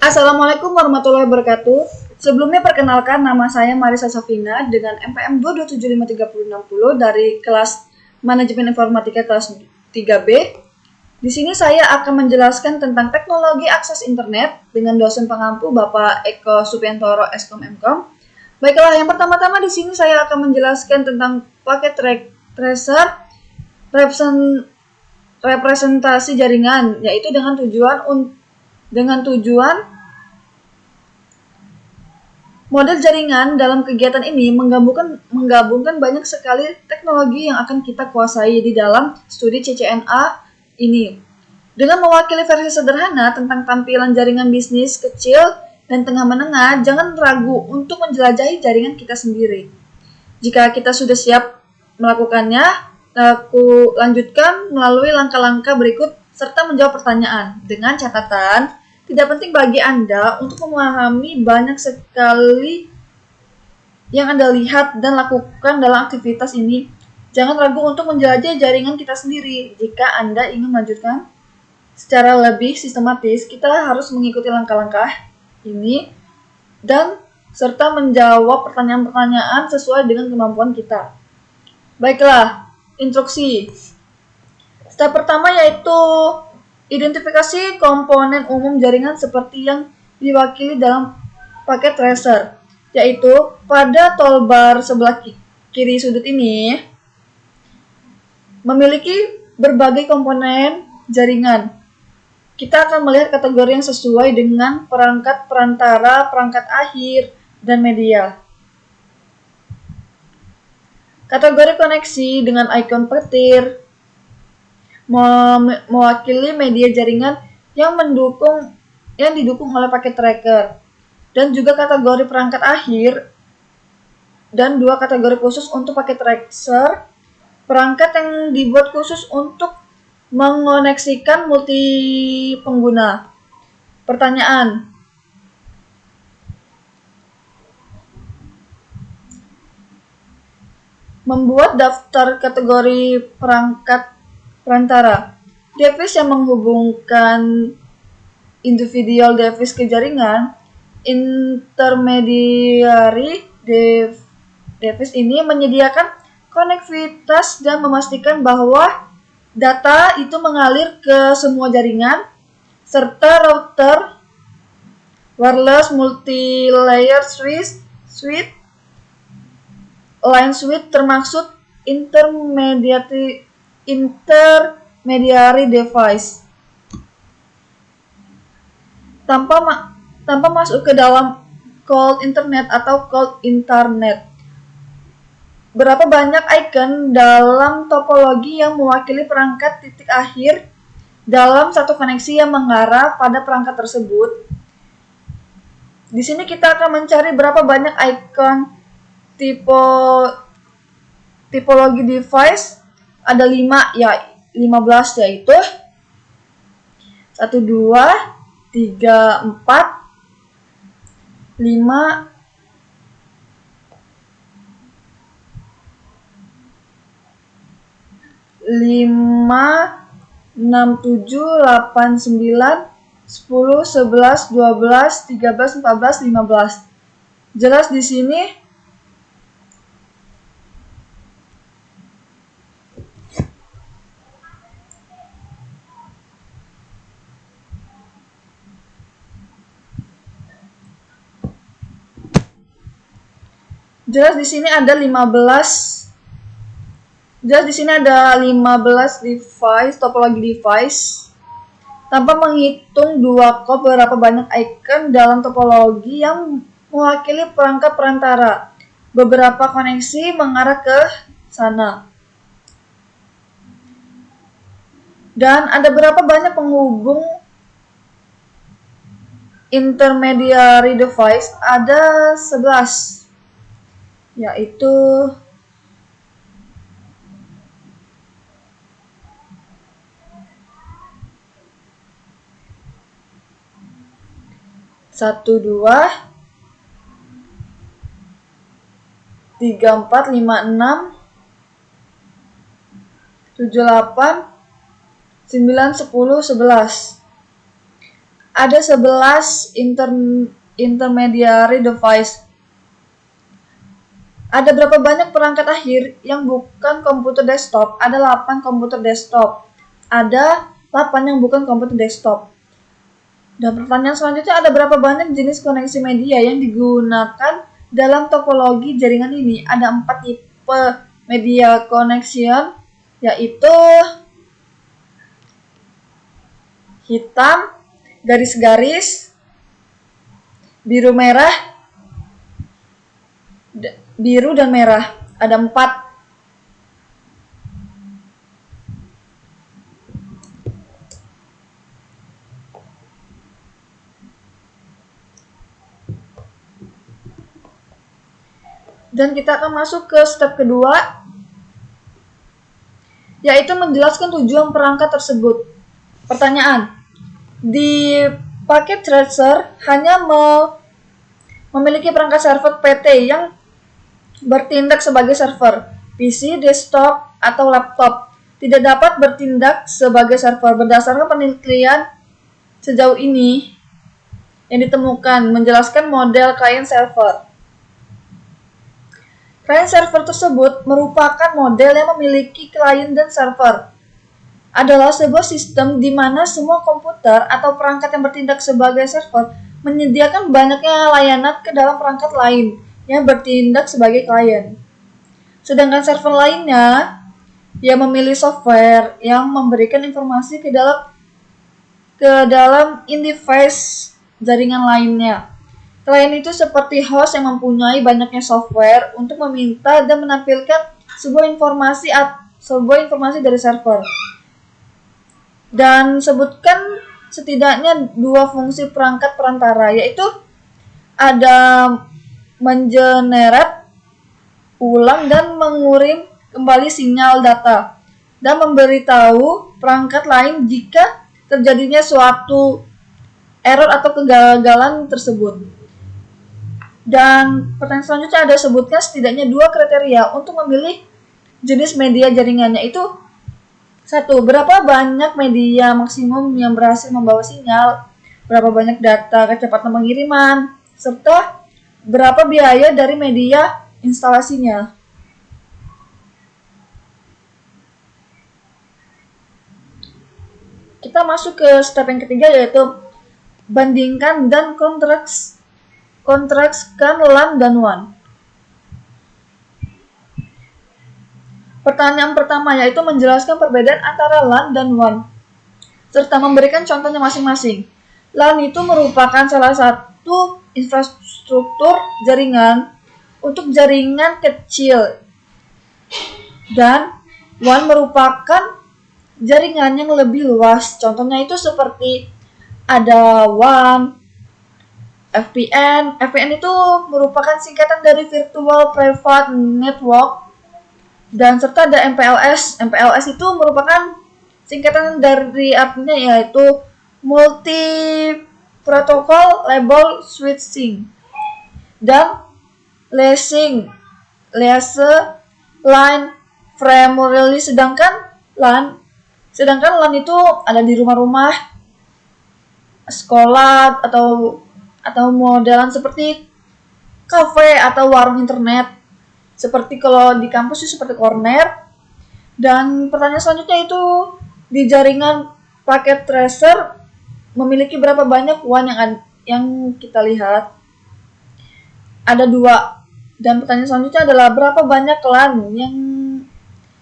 Assalamualaikum warahmatullahi wabarakatuh. Sebelumnya perkenalkan, nama saya Marisa Safina dengan MPM 2275360 dari kelas Manajemen Informatika kelas 3B. Di sini saya akan menjelaskan tentang teknologi akses internet dengan dosen pengampu Bapak Eko Supiantoro Eskom Mkom. Baiklah, yang pertama-tama di sini saya akan menjelaskan tentang paket tracer representasi jaringan, yaitu dengan tujuan model jaringan. Dalam kegiatan ini menggabungkan banyak sekali teknologi yang akan kita kuasai di dalam studi CCNA ini. Dengan mewakili versi sederhana tentang tampilan jaringan bisnis kecil dan tengah menengah, jangan ragu untuk menjelajahi jaringan kita sendiri. Jika kita sudah siap melakukannya, aku lanjutkan melalui langkah-langkah berikut serta menjawab pertanyaan. Dengan catatan, tidak penting bagi Anda untuk memahami banyak sekali yang Anda lihat dan lakukan dalam aktivitas ini. Jangan ragu untuk menjelajahi jaringan kita sendiri. Jika Anda ingin melanjutkan secara lebih sistematis, kita harus mengikuti langkah-langkah ini dan serta menjawab pertanyaan-pertanyaan sesuai dengan kemampuan kita. Baiklah, instruksi. Step pertama yaitu identifikasi komponen umum jaringan seperti yang diwakili dalam paket tracer, yaitu pada toolbar sebelah kiri sudut ini memiliki berbagai komponen jaringan. Kita akan melihat kategori yang sesuai dengan perangkat perantara, perangkat akhir, dan media. Kategori koneksi dengan ikon petir mewakili media jaringan yang didukung oleh paket tracker, dan juga kategori perangkat akhir dan dua kategori khusus untuk paket tracer, perangkat yang dibuat khusus untuk mengoneksikan multi pengguna. Pertanyaan: membuat daftar kategori perangkat perantara. Device yang menghubungkan individual device ke jaringan. Intermediary device ini menyediakan konektivitas dan memastikan bahwa data itu mengalir ke semua jaringan, serta router wireless multi-layer switch line switch termasuk intermediary device. Tanpa masuk ke dalam cold internet atau cold internet. Berapa banyak icon dalam topologi yang mewakili perangkat titik akhir dalam satu koneksi yang mengarah pada perangkat tersebut. Di sini kita akan mencari berapa banyak icon tipologi device. Ada 15 yaitu 1, 2, 3, 4, 5, 6, 7, 8, 9, 10, 11, 12, 13, 14, 15. Jelas di sini? Jelas di sini ada 15 device, topologi device. Tanpa menghitung 2 kop berapa banyak icon dalam topologi yang mewakili perangkat perantara. Beberapa koneksi mengarah ke sana. Dan ada berapa banyak penghubung intermediary device? Ada 11. Yaitu 1, 2, 3, 4, 5, 6, 7, 8, 9, 10, 11. ada 11 intermediary device. Ada berapa banyak perangkat akhir yang bukan komputer desktop? Ada 8 komputer desktop. Ada 8 yang bukan komputer desktop. Dan pertanyaan selanjutnya, ada berapa banyak jenis koneksi media yang digunakan dalam topologi jaringan ini? Ada 4 tipe media connection, yaitu hitam, garis-garis, biru dan merah. Ada 4. Dan kita akan masuk ke step kedua, yaitu menjelaskan tujuan perangkat tersebut. Pertanyaan, di paket tracer hanya memiliki perangkat server PT yang bertindak sebagai server. PC, desktop, atau laptop tidak dapat bertindak sebagai server. Berdasarkan penelitian sejauh ini yang ditemukan menjelaskan model client server. Client server tersebut merupakan model yang memiliki klien dan server. Adalah sebuah sistem di mana semua komputer atau perangkat yang bertindak sebagai server menyediakan banyaknya layanan ke dalam perangkat lain yang bertindak sebagai klien. Sedangkan server lainnya yang memilih software yang memberikan informasi ke dalam in-device jaringan lainnya. Klien itu seperti host yang mempunyai banyaknya software untuk meminta dan menampilkan sebuah informasi dari server. Dan sebutkan setidaknya 2 fungsi perangkat perantara, yaitu ada mengenerate ulang dan mengirim kembali sinyal data, dan memberitahu perangkat lain jika terjadinya suatu error atau kegagalan tersebut. Dan pertanyaan selanjutnya, ada sebutkan setidaknya 2 kriteria untuk memilih jenis media jaringannya, yaitu 1. Berapa banyak media maksimum yang berhasil membawa sinyal, berapa banyak data kecepatan pengiriman, serta berapa biaya dari media instalasinya. Kita masuk ke step yang ketiga, yaitu bandingkan dan kontraskan LAN dan WAN. Pertanyaan pertama yaitu menjelaskan perbedaan antara LAN dan WAN, serta memberikan contohnya masing-masing. LAN itu merupakan salah satu infrastruktur jaringan untuk jaringan kecil, dan WAN merupakan jaringan yang lebih luas. Contohnya itu seperti ada WAN, VPN. VPN itu merupakan singkatan dari Virtual Private Network, dan serta ada MPLS. MPLS itu merupakan singkatan dari artinya yaitu Multi Protocol Label Switching, dan Leasing Line Frame Release. Sedangkan LAN itu ada di rumah-rumah, sekolah, atau modelan seperti kafe atau warung internet. Seperti kalau di kampus itu seperti corner. Dan pertanyaan selanjutnya itu, di jaringan paket tracer memiliki berapa banyak WAN yang kita lihat? Ada 2. Dan pertanyaan selanjutnya adalah berapa banyak LAN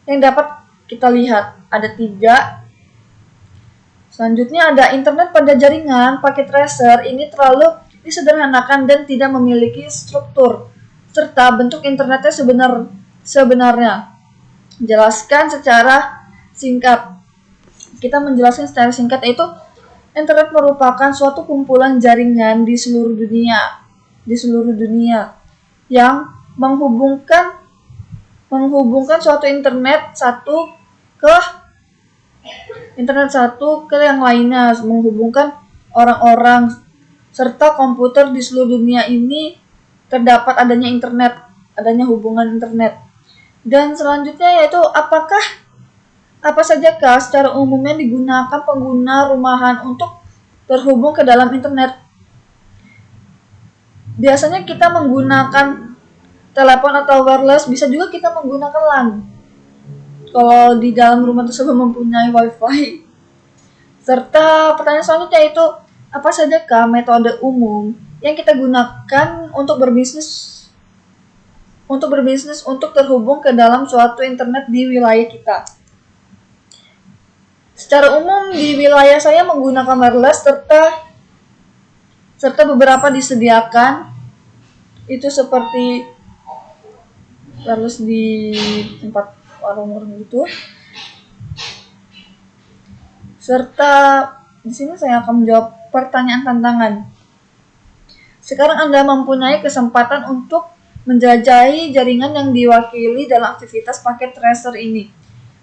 yang dapat kita lihat? Ada 3. Selanjutnya ada internet pada jaringan paket tracer. Ini terlalu disederhanakan dan tidak memiliki struktur serta bentuk internetnya sebenarnya. Jelaskan secara singkat. Kita menjelaskan secara singkat, yaitu internet merupakan suatu kumpulan jaringan di seluruh dunia yang menghubungkan suatu internet satu ke yang lainnya, menghubungkan orang-orang serta komputer di seluruh dunia ini. Terdapat adanya hubungan internet. Dan selanjutnya yaitu apa sajakah secara umumnya digunakan pengguna rumahan untuk terhubung ke dalam internet. Biasanya kita menggunakan telepon atau wireless, bisa juga kita menggunakan LAN. Kalau di dalam rumah tersebut mempunyai WiFi. Serta pertanyaan selanjutnya yaitu, apa sajakah metode umum yang kita gunakan untuk berbisnis untuk terhubung ke dalam suatu internet di wilayah kita? Secara umum di wilayah saya menggunakan wireless serta beberapa disediakan itu seperti wireless di tempat warung-warung gitu. Serta di sini saya akan menjawab pertanyaan tantangan. Sekarang Anda mempunyai kesempatan untuk menjelajahi jaringan yang diwakili dalam aktivitas paket tracer ini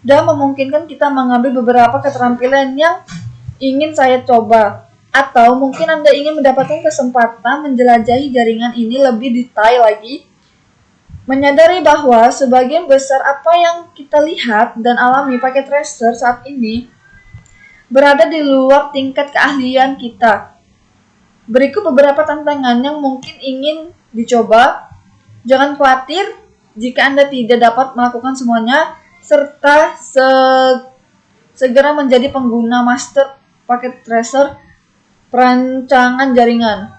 dan memungkinkan kita mengambil beberapa keterampilan yang ingin saya coba, atau mungkin Anda ingin mendapatkan kesempatan menjelajahi jaringan ini lebih detail lagi, menyadari bahwa sebagian besar apa yang kita lihat dan alami paket tracer saat ini berada di luar tingkat keahlian kita. Berikut beberapa tantangan yang mungkin ingin dicoba. Jangan khawatir jika Anda tidak dapat melakukan semuanya, serta segera menjadi pengguna master paket tracer perancangan jaringan.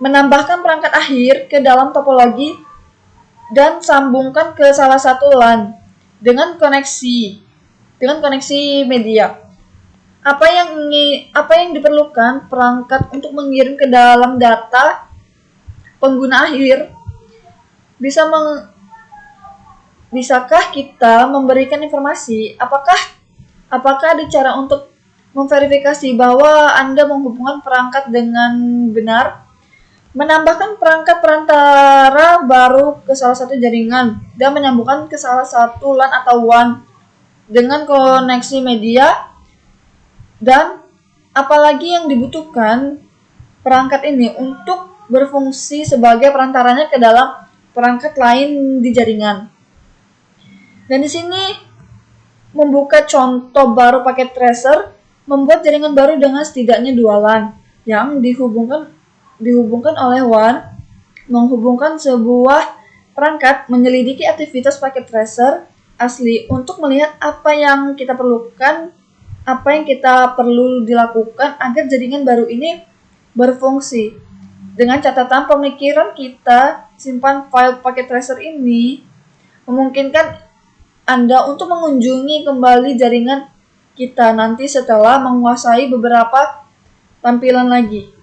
Menambahkan perangkat akhir ke dalam topologi dan sambungkan ke salah satu LAN dengan koneksi media. Apa yang diperlukan perangkat untuk mengirim ke dalam data pengguna akhir? Bisakah kita memberikan informasi? Apakah ada cara untuk memverifikasi bahwa Anda menghubungkan perangkat dengan benar? Menambahkan perangkat perantara baru ke salah satu jaringan dan menyambungkan ke salah satu LAN atau WAN dengan koneksi media. Dan apalagi yang dibutuhkan perangkat ini untuk berfungsi sebagai perantaranya ke dalam perangkat lain di jaringan. Dan di sini membuka contoh baru paket tracer, membuat jaringan baru dengan setidaknya 2 LAN yang dihubungkan oleh WAN, menghubungkan sebuah perangkat, menyelidiki aktivitas paket tracer asli untuk melihat apa yang kita perlukan, apa yang kita perlu dilakukan agar jaringan baru ini berfungsi. Dengan catatan pemikiran kita, simpan file paket tracer ini memungkinkan Anda untuk mengunjungi kembali jaringan kita nanti setelah menguasai beberapa tampilan lagi.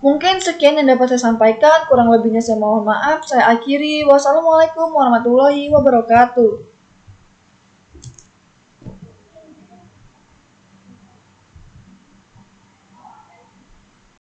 Mungkin sekian yang dapat saya sampaikan, kurang lebihnya saya mohon maaf. Saya akhiri. Wassalamualaikum warahmatullahi wabarakatuh.